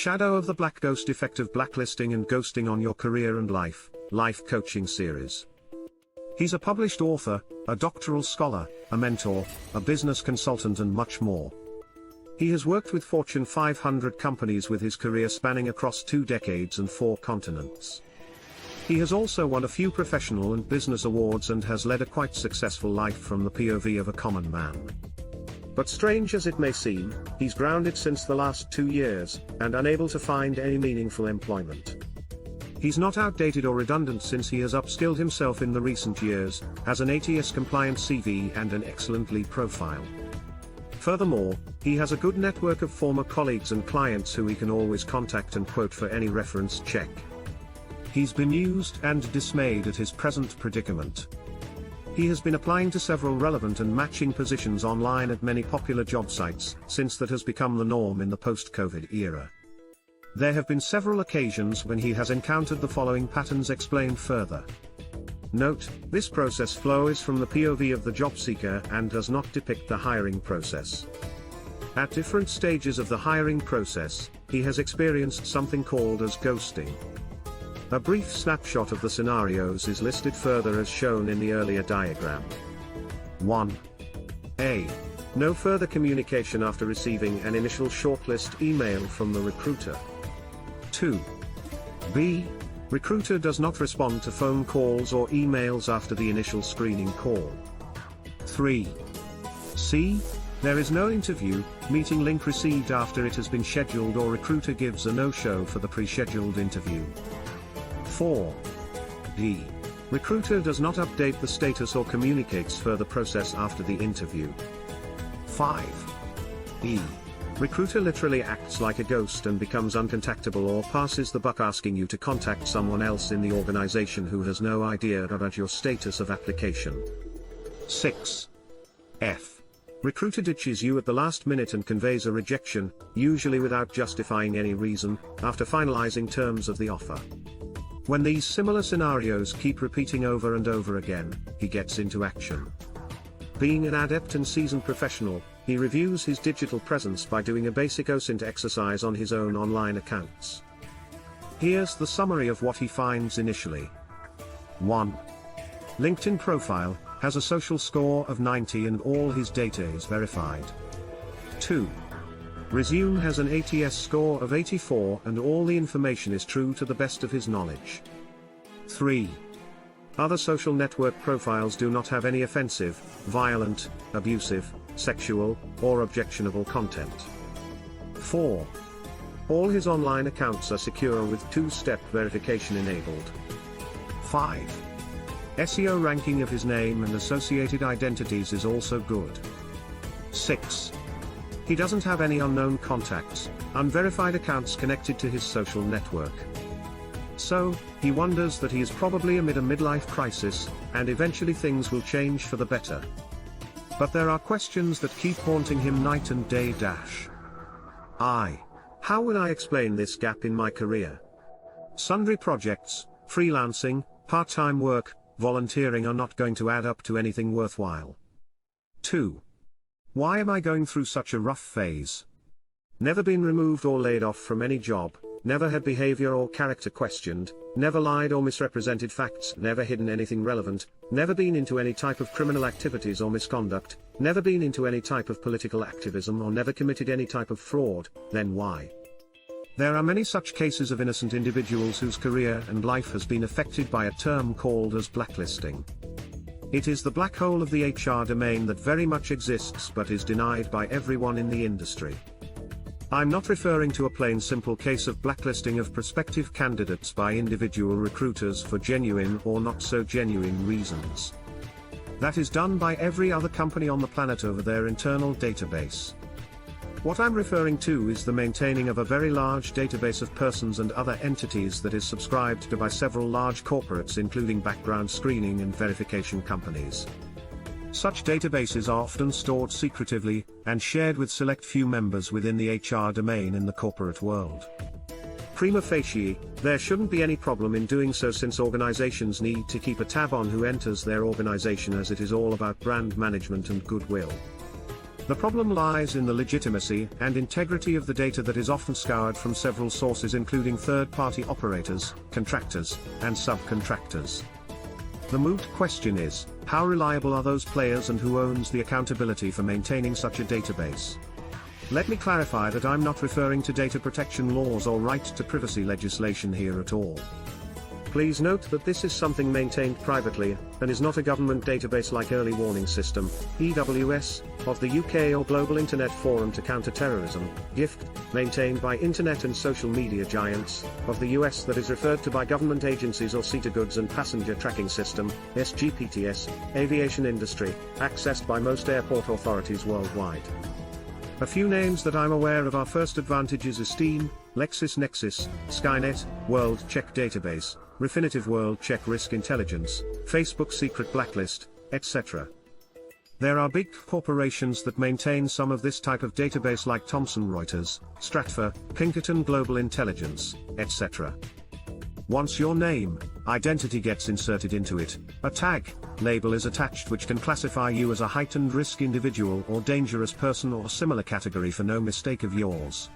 Shadow of the Black Ghost: Effective Blacklisting and Ghosting on Your Career and Life Coaching Series. He's a published author, a doctoral scholar, a mentor, a business consultant and much more. He has worked with Fortune 500 companies with his career spanning across 2 decades and 4 continents. He has also won a few professional and business awards and has led a quite successful life from the POV of a common man. But strange as it may seem, he's grounded since the last 2 years, and unable to find any meaningful employment. He's not outdated or redundant since he has upskilled himself in the recent years, has an ATS-compliant CV and an excellent LEED profile. Furthermore, he has a good network of former colleagues and clients who he can always contact and quote for any reference check. He's bemused and dismayed at his present predicament. He has been applying to several relevant and matching positions online at many popular job sites, since that has become the norm in the post-COVID era. There have been several occasions when he has encountered the following patterns explained further. Note, this process flow is from the POV of the job seeker and does not depict the hiring process. At different stages of the hiring process, he has experienced something called as ghosting. A brief snapshot of the scenarios is listed further as shown in the earlier diagram. 1. A. No further communication after receiving an initial shortlist email from the recruiter. 2. B. Recruiter does not respond to phone calls or emails after the initial screening call. 3. C. There is no interview, meeting link received after it has been scheduled or recruiter gives a no-show for the pre-scheduled interview. 4. D. Recruiter does not update the status or communicates further process after the interview. 5. E. Recruiter literally acts like a ghost and becomes uncontactable or passes the buck asking you to contact someone else in the organization who has no idea about your status of application. 6. F. Recruiter ditches you at the last minute and conveys a rejection, usually without justifying any reason, after finalizing terms of the offer. When these similar scenarios keep repeating over and over again, he gets into action. Being an adept and seasoned professional, he reviews his digital presence by doing a basic OSINT exercise on his own online accounts. Here's the summary of what he finds initially. 1. LinkedIn profile, has a social score of 90 and all his data is verified. 2. Resume has an ATS score of 84 and all the information is true to the best of his knowledge. 3. Other social network profiles do not have any offensive, violent, abusive, sexual, or objectionable content. 4. All his online accounts are secure with 2-step verification enabled. 5. SEO ranking of his name and associated identities is also good. 6. He doesn't have any unknown contacts, unverified accounts connected to his social network. So, he wonders that he is probably amid a midlife crisis, and eventually things will change for the better. But there are questions that keep haunting him night and day. How will I explain this gap in my career? Sundry projects, freelancing, part-time work, volunteering are not going to add up to anything worthwhile. 2. Why am I going through such a rough phase? Never been removed or laid off from any job, never had behavior or character questioned, never lied or misrepresented facts, never hidden anything relevant, never been into any type of criminal activities or misconduct, never been into any type of political activism or never committed any type of fraud. Then why? There are many such cases of innocent individuals whose career and life has been affected by a term called as blacklisting. It is the black hole of the HR domain that very much exists but is denied by everyone in the industry. I'm not referring to a plain simple case of blacklisting of prospective candidates by individual recruiters for genuine or not so genuine reasons. That is done by every other company on the planet over their internal database. What I'm referring to is the maintaining of a very large database of persons and other entities that is subscribed to by several large corporates including background screening and verification companies. Such databases are often stored secretively, and shared with select few members within the HR domain in the corporate world. Prima facie, there shouldn't be any problem in doing so since organizations need to keep a tab on who enters their organization as it is all about brand management and goodwill. The problem lies in the legitimacy and integrity of the data that is often scoured from several sources, including third-party operators, contractors, and subcontractors. The moot question is, how reliable are those players and who owns the accountability for maintaining such a database? Let me clarify that I'm not referring to data protection laws or right to privacy legislation here at all. Please note that this is something maintained privately, and is not a government database like Early Warning System, EWS, of the UK or Global Internet Forum to Counter Terrorism, GIFT, maintained by Internet and social media giants, of the US that is referred to by government agencies or CETA Goods and Passenger Tracking System, SGPTS, aviation industry, accessed by most airport authorities worldwide. A few names that I'm aware of are First Advantage's Esteem, LexisNexis, Skynet, World Check Database, Refinitiv World Check Risk Intelligence, Facebook Secret Blacklist, etc. There are big corporations that maintain some of this type of database like Thomson Reuters, Stratfor, Pinkerton Global Intelligence, etc. Once your name, identity gets inserted into it, a tag, label is attached which can classify you as a heightened risk individual or dangerous person or similar category for no mistake of yours.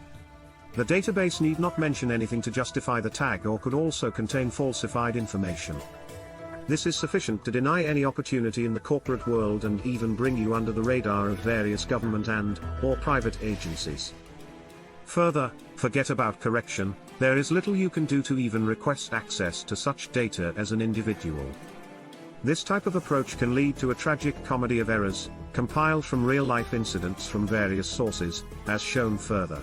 The database need not mention anything to justify the tag or could also contain falsified information. This is sufficient to deny any opportunity in the corporate world and even bring you under the radar of various government and/or private agencies. Further, forget about correction, there is little you can do to even request access to such data as an individual. This type of approach can lead to a tragic comedy of errors, compiled from real-life incidents from various sources, as shown further.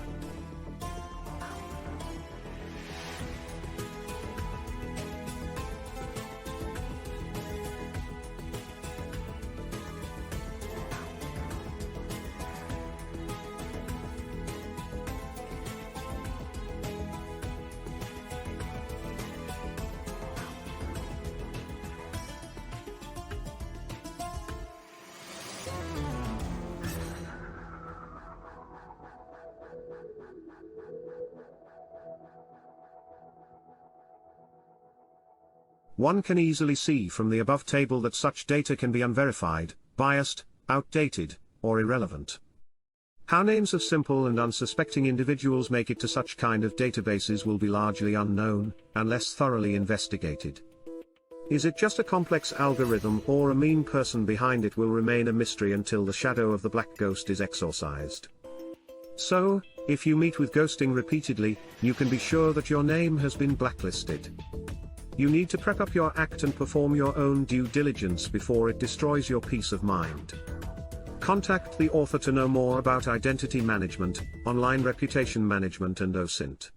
One can easily see from the above table that such data can be unverified, biased, outdated, or irrelevant. How names of simple and unsuspecting individuals make it to such kind of databases will be largely unknown, unless thoroughly investigated. Is it just a complex algorithm or a mean person behind it will remain a mystery until the shadow of the black ghost is exorcised. So, if you meet with ghosting repeatedly, you can be sure that your name has been blacklisted. You need to prep up your act and perform your own due diligence before it destroys your peace of mind. Contact the author to know more about identity management, online reputation management and OSINT.